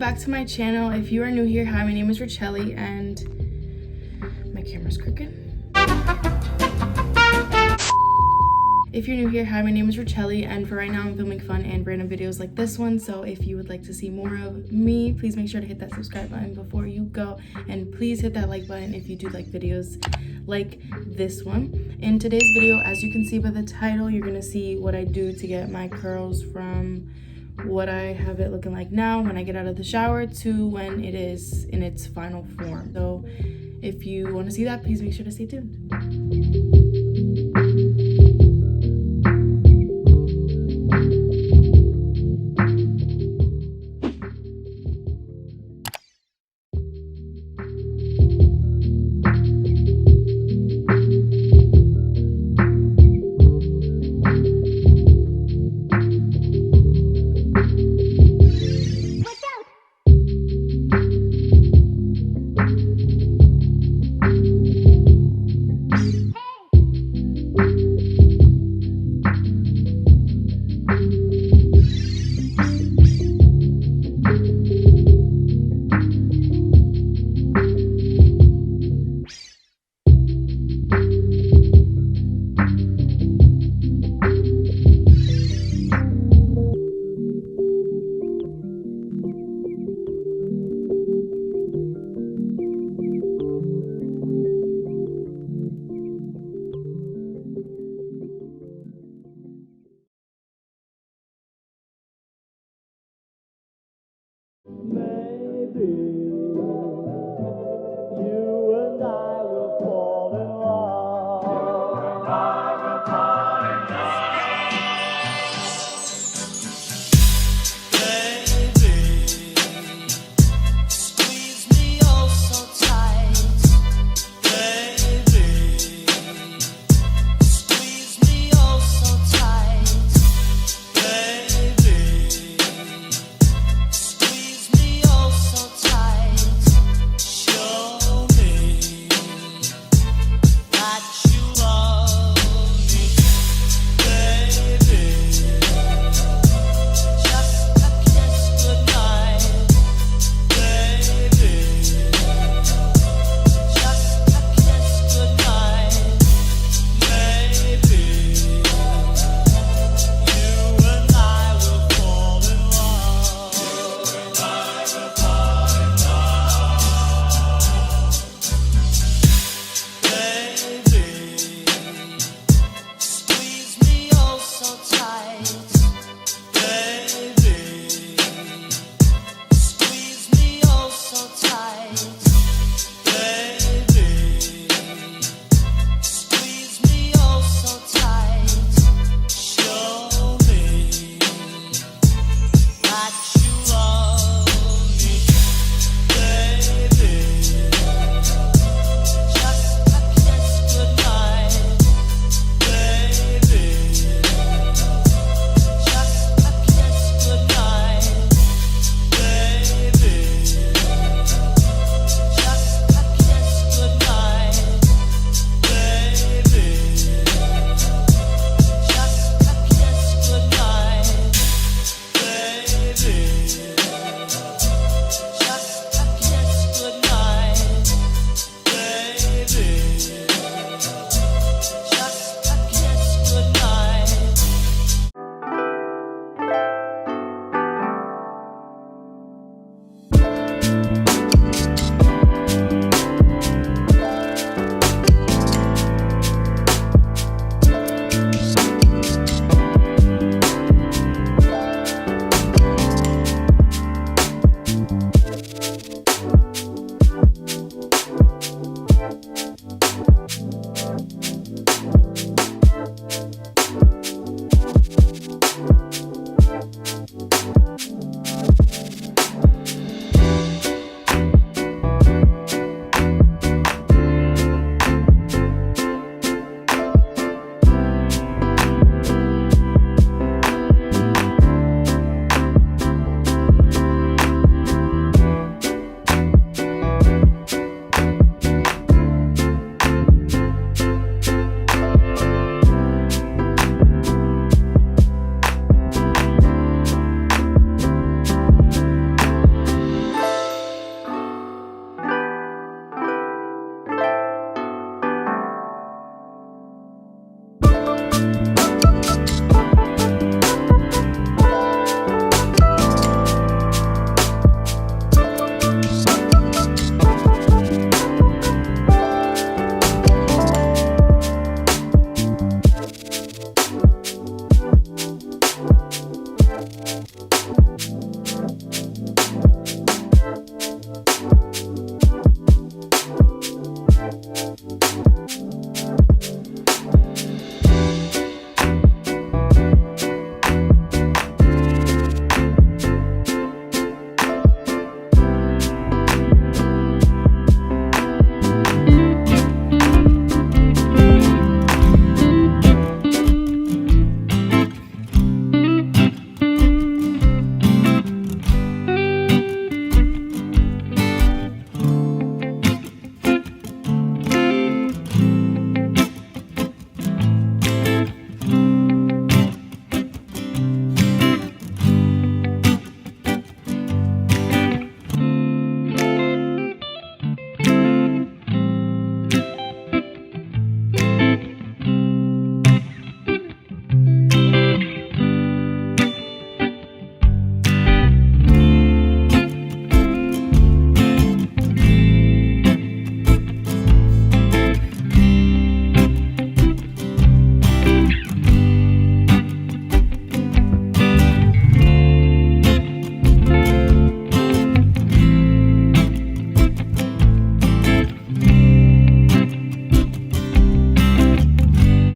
back to my channel. If you are new here, hi, my name is Imchely and my camera's crooked. If you're new here, hi, my name is Imchely, and for right now I'm filming fun and random videos like this one. So if you would like to see more of me, please make sure to hit that subscribe button before you go, and please hit that like button if you do like videos like this one. In today's video, as you can see by the title, you're gonna see what I do to get my curls from what I have it looking like now when I get out of the shower to when it is in its final form. So if you want to see that, please make sure to stay tuned.